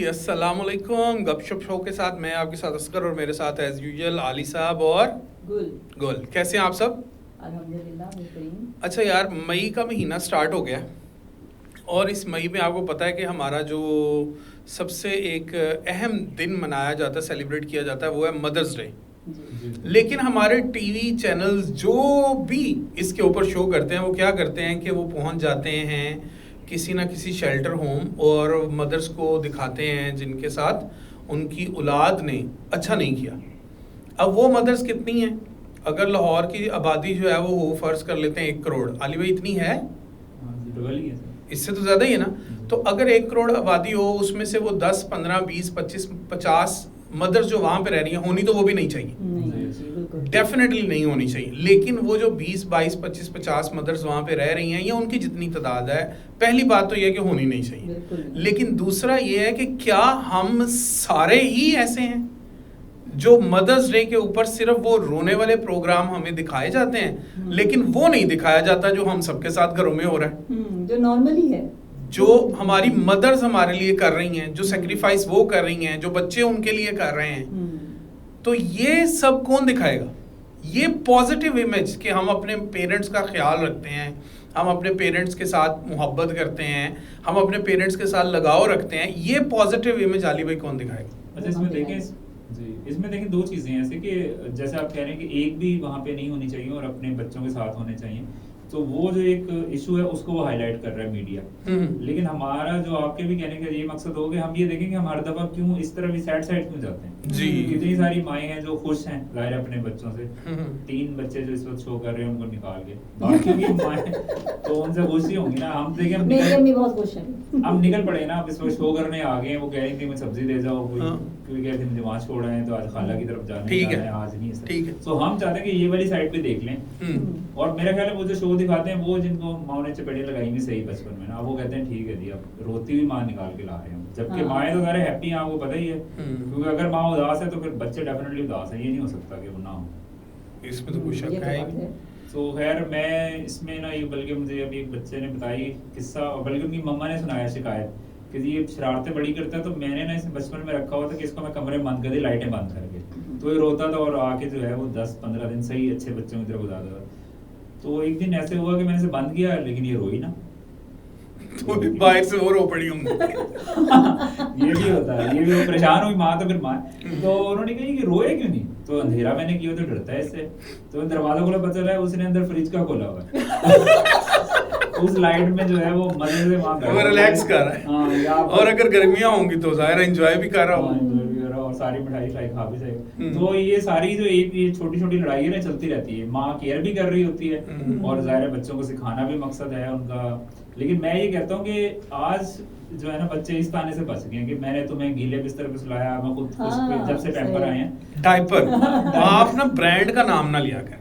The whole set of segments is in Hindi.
अस्सलामुअलैकुम। गपशप शो के साथ मैं आपके साथ अस्कर और मेरे साथ एज यूजुअल आली साहब और गुल। कैसे हैं आप सब? अल्हम्दुलिल्लाह बेहतरीन। अच्छा यार, मई का महीना स्टार्ट हो गया और इस मई में आपको पता है कि हमारा जो सबसे एक अहम दिन मनाया जाता है, सेलिब्रेट किया जाता है, वो है मदर्स डे। लेकिन हमारे टीवी चैनल्स जो भी इसके ऊपर शो करते हैं वो क्या करते हैं कि वो पहुंच जाते हैं किसी ना किसी शेल्टर होम और मदर्स को दिखाते हैं जिनके साथ उनकी औलाद ने अच्छा नहीं किया। अब वो मदर्स कितनी हैं? अगर लाहौर की आबादी जो है वो फर्ज कर लेते हैं 1 करोड़। अली भाई इतनी है? इससे तो ज़्यादा ही है ना। तो अगर 1 करोड़ आबादी हो उसमें से वो 10, 15, 20, 25, 50 मदर्स जो वहाँ पे रह रही हैं, होनी तो वो भी नहीं चाहिए, डेफिनेटली नहीं होनी चाहिए। लेकिन वो जो 20, 22, 25, 50 मदर्स वहाँ पे रह रही हैं या उनकी जितनी तादाद है, पहली बात तो ये कि होनी नहीं चाहिए। लेकिन दूसरा ये है कि क्या हम सारे ही ऐसे हैं जो मदर्स डे के ऊपर सिर्फ वो रोने वाले प्रोग्राम हमें दिखाए जाते हैं लेकिन वो नहीं दिखाया जाता जो हम सबके साथ घरों में हो रहा है, जो नॉर्मली है, जो हमारी मदर्स हमारे लिए कर रही हैं, जो सेक्रीफाइस वो कर रही हैं, जो बच्चे उनके लिए कर रहे हैं। तो ये सब कौन दिखाएगा? ये पॉजिटिव इमेज कि हम अपने पेरेंट्स का ख्याल रखते हैं, हम अपने पेरेंट्स के साथ मोहब्बत करते हैं, हम अपने पेरेंट्स के साथ लगाव रखते हैं, ये पॉजिटिव इमेज अली भाई कौन दिखाएगा? अच्छा, इसमें देखें 2 चीज़ें हैं। ऐसे कि जैसे आप कह रहे हैं कि एक भी वहाँ पे नहीं होनी चाहिए और अपने बच्चों के साथ होने चाहिए, तो वो जो एक इशू है उसको वो हाईलाइट कर रहा है मीडिया। लेकिन हमारा जो आपके भी कहने का ये मकसद हो गया, हम ये देखें कि हम हर दफा क्यों इस तरह भी सैड साइड क्यों जाते हैं जी। कितनी सारी माएँ हैं जो खुश हैं जाहिर है अपने बच्चों से। 3 बच्चे जो इस वक्त शो कर रहे हैं उनको निकाल के, बाकी की माएँ तो उनसे खुश ही होंगी ना। हम देखें मेरी अम्मी बहुत खुश है। हम निकल पड़े ना, अब इस वक्त शो करने आ गए हैं। वो कह रही थी मुझे सब्जी ले जाओ, कोई कह रही थी मुझे वहाँ छोड़ आए तो आज खाला की तरफ जाने है, आज नहीं है। ठीक है। तो हम चाहते हैं कि ये वाली साइड पे देख लें। और मेरा ख्याल है वो जो शो दिखाते हैं वो जिनको माँ ने चपेड़े लगाई भी सही बचपन में ना, वो कहते हैं ठीक है जी अब रोती हुई माँ निकाल के ला रहे हैं, जबकि माएँ तो सारे हैप्पी हैं, आपको पता ही है। क्योंकि अगर माँ उदास है तो फिर बच्चे डेफिनेटली उदास है, ये नहीं हो सकता कि वो ना हो। इसमें तो कोई शक है ही। तो खैर मैं इसमें ना ये, बल्कि मुझे अभी एक बच्चे ने बताई किस्सा, बल्कि उनकी मम्मा ने सुनाया शिकायत कि ये शरारतें बड़ी करता है, तो मैंने ना इसे बचपन में रखा हुआ था कि इसको मैं कमरे में बंद कर दी, लाइटें बंद करके, तो ये रोता था और आके जो है वो 10-15 दिन सही अच्छे बच्चों की तरह गुजारता था। तो एक दिन ऐसे हुआ कि मैंने इसे बंद किया लेकिन ये रोई ना, तो बाहर से और रो पड़ी होंगी। ये भी होता है, ये भी परेशान हुई माँ, तो फिर माँ तो उन्होंने कहा कि रोए क्यों नहीं, तो अंधेरा मैंने किया तो डरता है इससे। तो दरवाजा खोला, पता चला है उसने अंदर फ्रिज का खोला हुआ है। उस लाइट में जो है वो मजे से वहाँ रिलैक्स कर रहा है। और अगर गर्मियाँ होंगी तो जाहिर एंजॉय भी कर रहा होगा और सारी मिठाई खा भी जाएगा। तो ये सारी जो एक ये छोटी छोटी लड़ाई है ना चलती रहती है, माँ केयर भी कर रही होती है और जाहिर है बच्चों को सिखाना भी मकसद है उनका। लेकिन मैं ये कहता हूँ कि आज जो है ना बच्चे इस ताने से बच गए हैं कि मैंने तुम्हें गीले बिस्तर पे सुलाया, मैं खुद जब से पैम्पर आए हैं डायपर। आप ना ब्रांड का नाम ना लिया कर,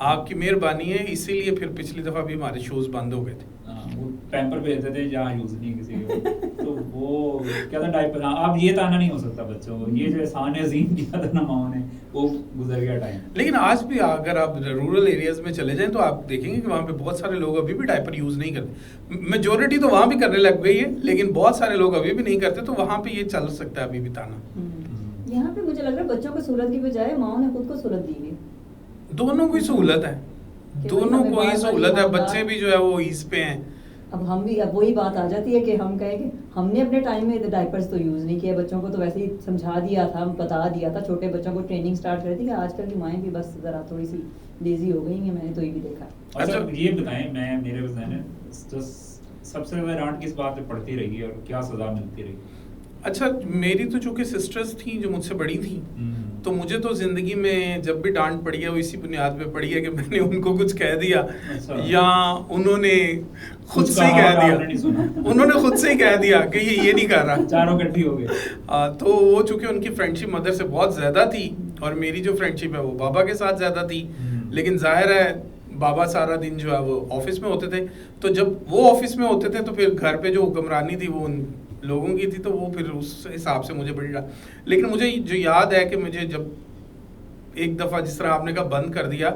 आपकी मेहरबानी है, इसीलिए फिर पिछली दफा भी हमारे शोज बंद हो गए थे। वो पैम्पर भेजते थे जहाँ यूज नहीं किसी को, तो वो क्या था डायपर। अब ये ताना नहीं हो सकता बच्चों को, ये जो एहसान अजीम किया था ना माओ ने वो गुजर गया टाइम। लेकिन आज भी अगर आप रूरल एरियाज में चले जाएं तो आप देखेंगे कि वहाँ पे बहुत सारे लोग अभी भी डायपर यूज नहीं करते। मेजोरिटी तो वहाँ भी करने लग गई है लेकिन बहुत सारे लोग अभी भी नहीं करते, तो वहाँ पे ये चल सकता है अभी भी ताना। यहाँ पे मुझे लग रहा है बच्चों को सहूलत की बजाय माओ ने खुद को सहूलत दी है। दोनों को ही सहूलत है, दोनों को ही सहूलत है, बच्चे भी जो है वो ईज पे हैं। अब हम भी, अब वही बात आ जाती है कि हम कहें कि हमने अपने टाइम में डायपर्स तो यूज़ नहीं किया, बच्चों को तो वैसे ही समझा दिया था, बता दिया था, छोटे बच्चों को ट्रेनिंग स्टार्ट कर दी। आजकल की माएँ भी बस ज़रा थोड़ी सी लेजी हो गई हैं, मैंने तो ये भी देखा। अच्छा ये बताएं, मैं मेरे बताने तो सबसे ज़्यादा डांट किस बात पे पड़ती रही और क्या सज़ा मिलती रही? अच्छा, मेरी तो चूंकि सिस्टर्स थी जो मुझसे बड़ी थी, तो मुझे तो जिंदगी में जब भी डांट पड़ी है वो इसी बुनियाद पे पड़ी है कि मैंने उनको कुछ कह दिया या उन्होंने खुद से ही कह दिया, उन्होंने खुद से ही कह दिया कि ये नहीं कर रहा, चारों इकट्ठी हो गए। तो वो चूंकि उनकी फ्रेंडशिप मदर से बहुत ज़्यादा थी और मेरी जो फ्रेंडशिप है वो बाबा के साथ ज़्यादा थी। लेकिन जाहिर है बाबा सारा दिन जो है वो ऑफिस में होते थे, तो जब वो ऑफिस में होते थे तो फिर घर पे जो हुक्मरानी थी वो उन लोगों की थी, तो वो फिर उस हिसाब से मुझे बड़ी डांट। लेकिन मुझे जो याद है कि मुझे जब एक दफ़ा जिस तरह आपने कहा बंद कर दिया,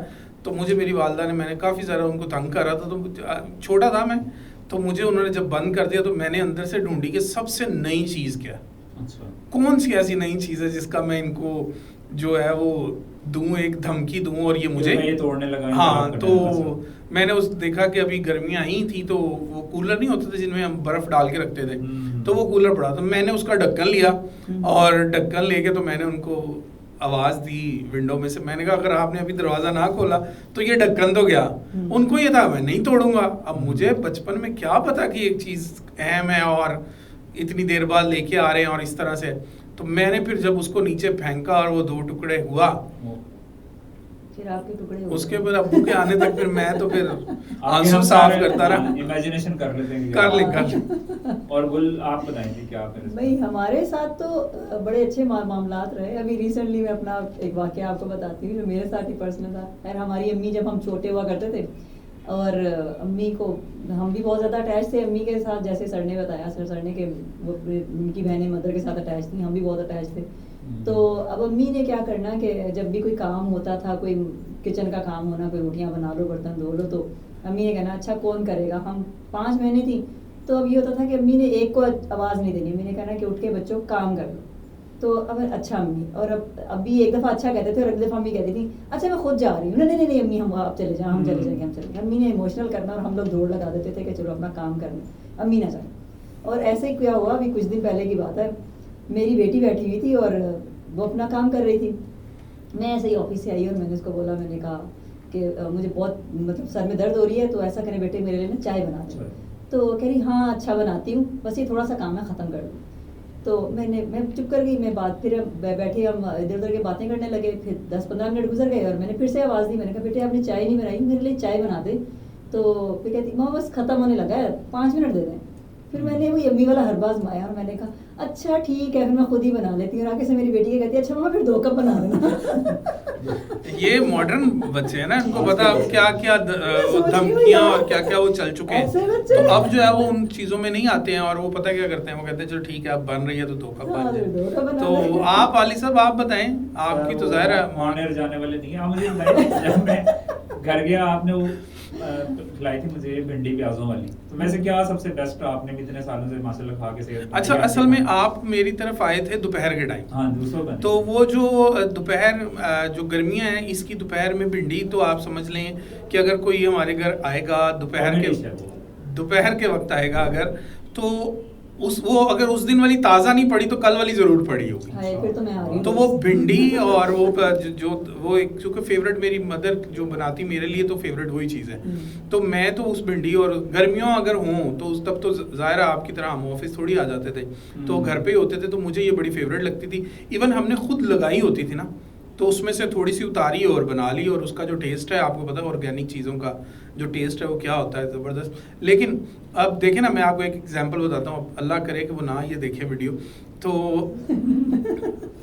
तो मुझे मेरी वालदा ने, मैंने काफ़ी ज़्यादा उनको तंग करा था, तो छोटा था मैं, तो मुझे उन्होंने जब बंद कर दिया तो मैंने अंदर से ढूंढी कि सबसे नई चीज़ क्या, अच्छा। कौन सी ऐसी नई चीज़ है जिसका मैं इनको जो है वो दूं, एक धमकी दूं और ये मुझे मैं ये तोड़ने लगा, हाँ। ये तो अच्छा। मैंने उस देखा कि अभी गर्मियां ही थी तो वो कूलर नहीं होते थे जिनमें हम बर्फ डाल के रखते थे, तो वो कूलर पड़ा तो मैंने उसका ढक्कन लिया और ढक्कन लेके तो मैंने उनको आवाज दी विंडो में से। मैंने कहा अगर आपने अभी दरवाजा ना खोला तो ये ढक्कन तो गया। उनको ये था मैं नहीं तोड़ूंगा। अब मुझे बचपन में क्या पता कि एक चीज अहम है और इतनी देर बाद लेके आ रहे हैं और इस तरह से। तो मैंने फिर जब उसको नीचे फेंका और वो 2 टुकड़े हुआ, फिर आपके टुकड़े हो उसके गए। बाद अब्बू के आने तक फिर मैं तो फिर आगे आंसू हम साफ सारे करता रहा। इमेजिनेशन कर लेते हैं कि कर ले क्या। कर ले। और गुल आप बताएंगे क्या फिर? भाई हमारे साथ तो बड़े अच्छे मामलात रहे। अभी रिसेंटली मैं अपना एक वाकया आपको बताती हूँ जो मेरे साथ ही पर्सनल था। खैर हमारी अम्मी जब हम छोटे हुआ करते थे और अम्मी को हम भी बहुत ज़्यादा अटैच थे अम्मी के साथ। जैसे सर ने बताया, सर ने कि वो उनकी बहनें मदर के साथ अटैच थी, हम भी बहुत अटैच थे। तो अब अम्मी ने क्या करना कि जब भी कोई काम होता था, कोई किचन का काम होना, कोई रोटियां बना लो, बर्तन धो लो, तो अम्मी ने कहना अच्छा कौन करेगा। हम 5 महीने थी तो अब ये होता था कि अम्मी ने एक को आवाज़ नहीं देनी, अम्मी ने कहना कि उठ के बच्चों काम कर लो। तो अब अच्छा अम्मी, और अब अभी एक दफ़ा अच्छा कहते थे और अगली दफ़ा अम्मी कहती थी अच्छा मैं खुद जा रही हूँ। नहीं नहीं नहीं अम्मी हम आप चले जाएं, हम चले जाएंगे, हम चले। अम्मी ने इमोशनल करना और हम लोग दौड़ लगा देते थे कि चलो अपना काम कर लें, अम्मी ना जाए। और ऐसे ही क्या हुआ, अभी कुछ दिन पहले की बात है, मेरी बेटी बैठी हुई थी और वो अपना काम कर रही थी। मैं ऐसे ही ऑफिस से आई और मैंने उसको बोला, मैंने कहा कि मुझे बहुत मतलब सर में दर्द हो रही है तो ऐसा करें बेटे मेरे लिए ना चाय बना दे। तो कह रही हाँ अच्छा बनाती हूँ, बस ये थोड़ा सा काम है ख़त्म कर दूँ। तो मैं चुप कर गई। मैं बात फिर बैठे हम इधर उधर की बातें करने लगे। फिर 10-15 मिनट गुजर गए और मैंने फिर से आवाज़ दी। मैंने कहा बेटे आपने चाय नहीं बनाई, मेरे लिए चाय बना दे। तो फिर कहती माँ बस ख़त्म होने लगा है, 5 मिनट दे दें। फिर मैंने वो अम्मी वाला हरबाज माया और मैंने कहा अच्छा ठीक है, फिर मैं खुद ही बना लेती हूँ। और आगे से मेरी बेटी ये कहती है अच्छा मम्मा फिर 2 कप बना देना। ये मॉडर्न बच्चे हैं ना, इनको पता अब क्या क्या धमकियां और क्या क्या वो चल चुके हैं। तो अब जो है वो उन चीजों में नहीं आते हैं और वो पता क्या करते हैं, वो कहते हैं चलो ठीक है अब बन रही है तो 2 कप बन जाए। तो आप वाली साहब आप बताएं, आपकी तो जाहिर है ऑनर जाने वाले नहीं है। आप मुझे बताइए जब मैं घर गया आपने वो खिलाई थी मुझे भिंडी प्याजों वाली, तो वैसे क्या सबसे बेस्ट आपने भी इतने सालों से माशाल्लाह खा के सेहत। अच्छा असल में आप मेरी तरफ आए थे दोपहर के टाइम। हाँ दूसरों का तो वो जो दोपहर जो गर्मियां हैं इसकी दोपहर में भिंडी, तो आप समझ लें कि अगर कोई हमारे घर आएगा दोपहर के वक्त आएगा अगर, तो वो अगर उस दिन वाली ताज़ा नहीं पड़ी तो कल वाली ज़रूर पड़ी होगी। फिर तो मैं आ रही हूँ। तो वो भिंडी और वो एक चूँकि फेवरेट मेरी मदर जो बनाती मेरे लिए तो फेवरेट वही चीज़ है। तो मैं तो उस भिंडी, और गर्मियों अगर हों तो उस तब तो ज़ाहिर आपकी तरह हम ऑफिस थोड़ी आ जाते थे, तो घर पे ही होते थे, तो मुझे ये बड़ी फेवरेट लगती थी। इवन हमने खुद लगाई होती थी ना, तो उसमें से थोड़ी सी उतारी और बना ली, और उसका जो टेस्ट है आपको पता है ऑर्गेनिक चीज़ों का जो टेस्ट है वो क्या होता है, ज़बरदस्त। लेकिन अब देखें ना, मैं आपको एक एग्जांपल बताता हूँ, अल्लाह करे कि वो ना ये देखे वीडियो। तो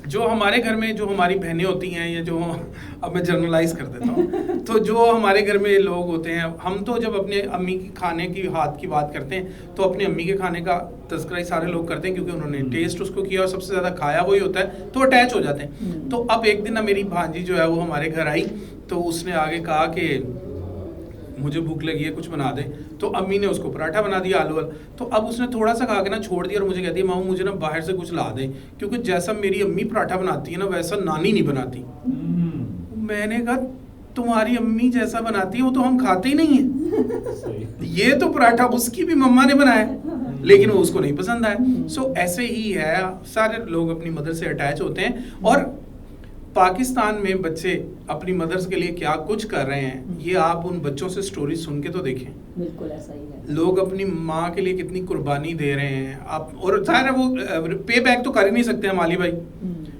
जो हमारे घर में जो हमारी बहनें होती हैं, या जो अब मैं जर्नलाइज कर देता हूँ, तो जो हमारे घर में लोग होते हैं, हम तो जब अपने अम्मी की खाने की हाथ की बात करते हैं तो अपनी अम्मी के खाने का तस्करा ही सारे लोग करते हैं, क्योंकि उन्होंने टेस्ट उसको किया और सबसे ज़्यादा खाया वही होता है, तो अटैच हो जाते हैं। तो अब एक दिन ना मेरी भांजी जो है वो हमारे घर आई, तो उसने आगे कहा कि मुझे भूख लगी है कुछ बना दे। तो अम्मी ने उसको पराठा बना दिया आलू वाला। तो अब उसने थोड़ा सा खा के ना छोड़ दिया और मुझे कहती है मामू मुझे ना बाहर से कुछ ला दे, क्योंकि जैसा मेरी अम्मी पराठा बनाती है ना वैसा नानी नहीं बनाती। मैंने कहा तुम्हारी अम्मी जैसा बनाती है वो तो हम खाते ही नहीं है, ये तो पराठा उसकी भी मम्मा ने बनाया लेकिन वो उसको नहीं पसंद आया। सो ऐसे ही है, सारे लोग अपनी मदर से अटैच होते हैं। और पाकिस्तान में बच्चे अपनी मदर्स के लिए क्या कुछ कर रहे हैं, ये आप उन बच्चों से स्टोरी सुन के तो देखें। बिल्कुल ऐसा ही है। लोग अपनी माँ के लिए कितनी कुर्बानी दे रहे हैं आप, और जाहिर है वो पे बैक तो कर ही नहीं सकते हम अली भाई,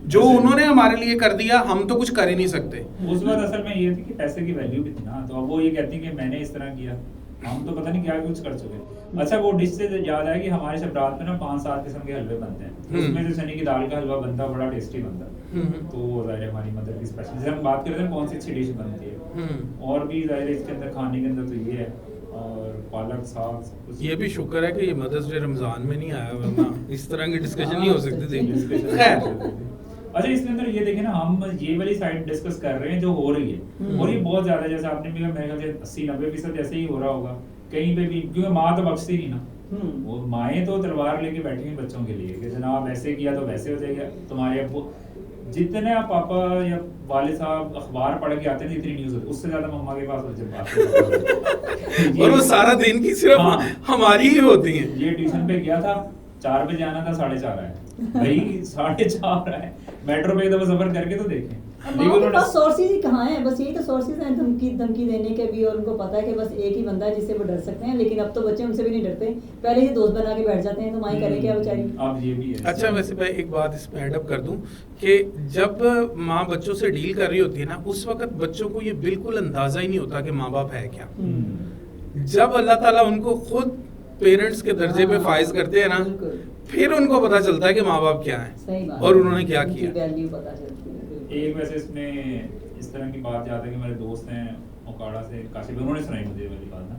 जो उन्होंने हमारे लिए कर दिया हम तो कुछ कर ही नहीं सकते। उस बात असल में ये थी कि पैसे की वैल्यू कितना, तो अब वो ये कहती है कि मैंने इस तरह किया, हम तो पता नहीं क्या कुछ कर चुके। अच्छा वो डिश से याद आया कि हमारे शबरात में ना 5-7 किस्म के हलवे बनते हैं, उसमें से चने की दाल का हलवा बनता है, बड़ा टेस्टी बनता है। तो जाहिर है हमारी मदर की स्पेशल, जैसे हम बात कर रहे हैं कौन सी अच्छी डिश बनती है, और भी जाहिर है इसके अंदर खाने के अंदर तो ये है, और पालक साग। ये भी शुक्र है कि ये मदर्स डे रमजान में नहीं आया, वरना इस तरह की डिस्कशन नहीं हो सकती थी। खैर अच्छा इसके अंदर ये देखें ना, हम ये वाली साइड डिस्कस कर रहे हैं जो हो रही है, और ये बहुत ज्यादा, जैसे आपने भी कहा मेरे ख्याल से 80-90% ऐसे ही हो रहा होगा कहीं पे भी, क्योंकि माँ तो बख्शती नहीं ना, वो माएँ तो तलवार लेके बैठी हैं बच्चों के लिए कि जनाब ऐसे किया तो वैसे हो जाएगा, तुम्हारे अब्बू जितने आप पापा या वाले साहब अखबार पढ़ के आते हैं इतनी न्यूज़ होती है, उससे ज्यादा मम्मा के पास जब बात और वो सारा दिन की सिर्फ हाँ। हमारी ही होती है। ये ट्यूशन पे गया था 4 बजे आना था 4:30 आया भाई 4:30 आया, मेट्रो पे एक दफा सफर करके तो देखें। अब माँ के पास सोर्सेज ही कहाँ हैं, बस यही तो सोर्सेज हैं धमकी देने के भी, और उनको पता है कि बस एक ही बंदा है जिससे वो डर सकते हैं, लेकिन अब तो बच्चे उनसे भी नहीं डरते, पहले ही दोस्त बना के बैठ जाते हैं, तो माँ करें क्या बेचारी। अब ये भी है। अच्छा वैसे मैं एक बात इसमें ऐड अप कर दूं कि जब माँ बच्चों से डील कर रही होती है ना, उस वक्त बच्चों को ये बिल्कुल अंदाजा ही नहीं होता कि माँ बाप है क्या। जब अल्लाह ताला उनको खुद पेरेंट्स के दर्जे पे फाइज करते हैं ना, फिर उनको पता चलता है कि माँ बाप क्या है और उन्होंने क्या किया। वैल्यू पता चलती है। एक वैसे इसमें इस तरह की बात याद है कि मेरे दोस्त हैं ओकाड़ा से, काशिफ, उन्होंने सुनाई मुझे वाली बात ना,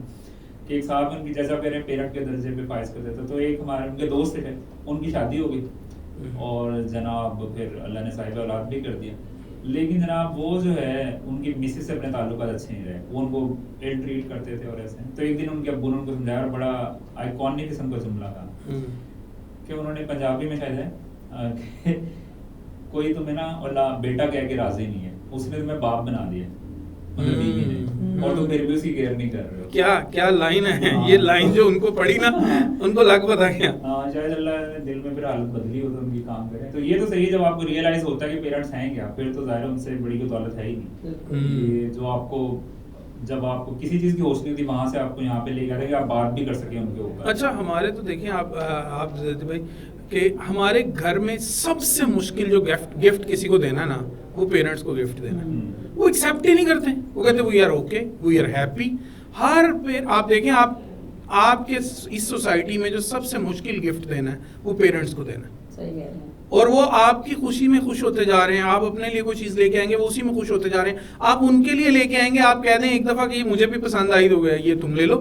कि एक साहब उनकी जैसा मेरे पेरेंट के दर्जे पे फाइज करते थे, तो एक हमारे उनके दोस्त थे, उनकी शादी हो गई और जनाब फिर अल्लाह ने साहिब औलाद भी कर दिया, लेकिन जनाब वो जो है उनकी मिसेस से अपने ताल्लुकात अच्छे नहीं रहे, वो उनको इल ट्रीट करते थे और ऐसे। तो एक दिन उनके अब्बू ने उनको समझाया और बड़ा आइकॉनिक किस्म का जुमला था कि उन्होंने पंजाबी में शायद है कोई तुम्हें ना अल्लाह बेटा कह के राजी नहीं है, उसने तुम्हें बाप बना दिया मतलब बीवी ने, और तुम फिर भी उसकी केयर नहीं कर रहे हो। क्या क्या लाइन है ये लाइन जो उनको पड़ी ना, उनको लग पता क्या। हाँ शायद अल्लाह ने दिल में फिर हालत बदली हो तो उनकी काम करें, तो ये तो सही है जब आपको रियलाइज होता है कि पेरेंट्स हैं क्या, फिर तो जाहिर है उनसे बड़ी कोई दौलत है ही नहीं। ये जो आपको जब आपको किसी चीज की होश नहीं होती वहां से आपको यहाँ पे लेके आते हैं कि आप बात भी कर सके उनके ऊपर। अच्छा हमारे तो देखिए आप भाई कि हमारे घर में सबसे मुश्किल जो गिफ्ट किसी को देना ना, वो पेरेंट्स को गिफ्ट देना। वो एक्सेप्ट ही नहीं करते, वो कहते we are okay, we are happy. आप देखें आपके इस सोसाइटी में जो सबसे मुश्किल गिफ्ट देना है वो पेरेंट्स को देना है। सही कह रहे हैं। और वो आपकी खुशी में खुश होते जा रहे हैं, आप अपने लिए कोई चीज लेके आएंगे वो उसी में खुश होते जा रहे हैं, आप उनके लिए लेके आएंगे, आप कह दें एक दफा कि मुझे भी पसंद आई तो ये तुम ले लो।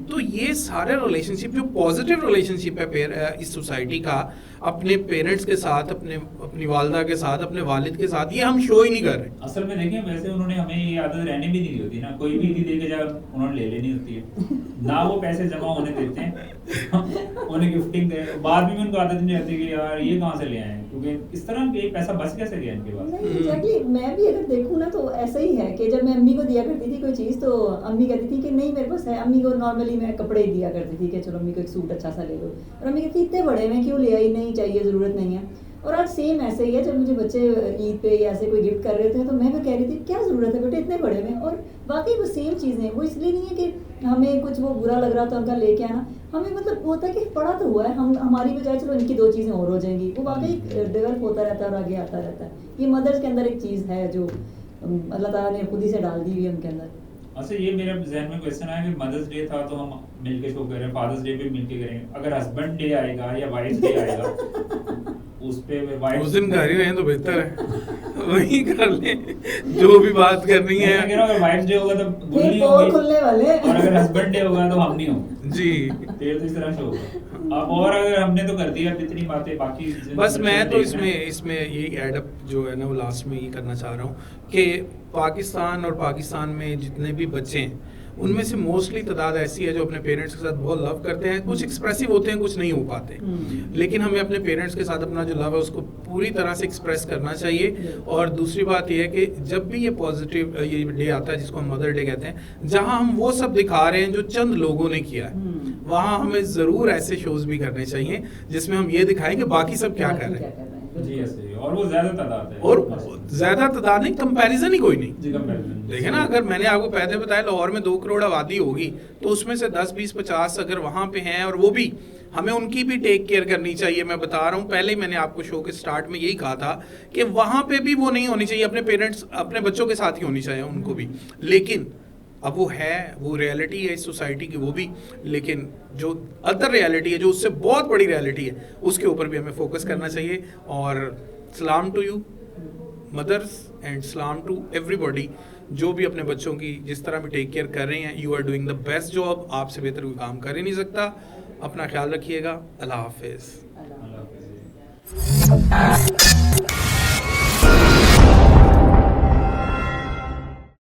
तो ये सारे रिलेशनशिप जो पॉजिटिव रिलेशनशिप है इस सोसाइटी का अपने पेरेंट्स के साथ, अपनी वालदा के साथ, अपने वालिद के साथ, ये हम शो ही नहीं कर रहे। असल में देखें वैसे उन्होंने हमें ये आदत रहने भी नहीं दी होती ना, कोई भी ईदी दे के जाए उन्होंने ले लेनी होती है ना, वो पैसे जमा होने देते हैं उन्हें गिफ्टिंग दे, बाद में उनको आदत नहीं रहती कि यार ये कहाँ से ले आए, क्योंकि इस तरह के पैसा बच कैसे गया इनके पास। नहीं एग्जैक्टली, मैं भी अगर देखूँ ना तो ऐसा ही है कि जब मैं अम्मी को दिया करती थी कोई चीज़ तो अम्मी कहती थी कि नहीं मेरे पास है, अम्मी को नॉर्मली मैं कपड़े दिया करती थी कि चलो अम्मी को एक सूट अच्छा सा ले लो, और अम्मी कहती इतने बड़े में क्यों ले आई, नहीं चाहिए, ज़रूरत नहीं है। और आज सेम ऐसे ही है, जब मुझे बच्चे ईद पे या ऐसे कोई गिफ्ट कर रहे थे तो मैं भी कह रही थी क्या ज़रूरत है बेटे इतने बड़े में, और वाकई वो सेम चीज़ें, वो इसलिए नहीं है कि हमें कुछ वो बुरा लग रहा था उनका लेके आना, हमें मतलब होता है कि पड़ा तो हुआ है, हम हमारी बजाय चलो इनकी 2 चीज़ें और हो जाएंगी, वो वाकई डेवलप होता रहता है और आगे आता रहता है। ये मदर्स के अंदर एक चीज़ है जो अल्लाह ताला ने खुद ही से डाल दी हुई है उनके अंदर। अच्छा ये मेरे जहन में क्वेश्चन आया कि मदर्स डे था तो हम मिलके शो करें, फादर्स डे पे मिलके करेंगे, अगर हस्बैंड डे आएगा या वाइफ डे आएगा उस पे वाइफ उस दिन घर ही रहें तो बेहतर है वही कर ले जो भी बात करनी है। मैं कह रहा हूं अगर वाइफ डे होगा तो बुल नहीं और होंगे, खुलने वाले और अगर हस्बैंड डे होगा तो हम नहीं होंगे जी। फिर तो इस तरह शो होगा। अब और अगर हमने तो कर दिया इतनी बातें, बाकी बस मैं तो इसमें यही एडअप जो है ना वो लास्ट में ये करना चाह रहा हूँ कि पाकिस्तान और पाकिस्तान में जितने भी बच्चे हैं उनमें से मोस्टली तादाद ऐसी है जो अपने पेरेंट्स के साथ बहुत लव करते हैं, कुछ एक्सप्रेसिव होते हैं, कुछ नहीं हो पाते, लेकिन हमें अपने पेरेंट्स के साथ अपना जो लव है उसको पूरी तरह से एक्सप्रेस करना चाहिए। और दूसरी बात यह है कि जब भी ये पॉजिटिव ये डे आता है जिसको हम मदर डे कहते हैं, जहां हम वो सब दिखा रहे हैं जो चंद लोगों ने किया है, वहां हमें ज़रूर ऐसे शोज भी करने चाहिए जिसमें हम ये दिखाएं कि बाकी सब क्या कर रहे हैं। जी ऐसे ही, और वो ज्यादा तादाद है, और ज्यादा तादाद नहीं, कंपैरिजन ही कोई नहीं। जी कंपैरिजन देखे ना, अगर मैंने आपको पहले बताया लाहौर में 2 करोड़ आबादी होगी तो उसमें से 10, 20, 50 अगर वहां पे हैं, और वो भी हमें उनकी भी टेक केयर करनी चाहिए। मैं बता रहा हूँ, पहले ही मैंने आपको शो के स्टार्ट में यही कहा था कि वहां पे भी वो नहीं होनी चाहिए, अपने पेरेंट्स अपने बच्चों के साथ ही होनी चाहिए उनको भी, लेकिन अब वो है, वो रियलिटी है इस सोसाइटी की वो भी, लेकिन जो अदर रियलिटी है जो उससे बहुत बड़ी रियलिटी है उसके ऊपर भी हमें फोकस करना चाहिए। और सलाम टू यू मदर्स एंड सलाम टू एवरीबॉडी जो भी अपने बच्चों की जिस तरह भी टेक केयर कर रहे हैं, you are doing the best job, आपसे बेहतर कोई काम कर ही नहीं सकता। अपना ख्याल रखिएगा, अल्लाह हाफिज़। अल्लाह हाफ़िज़।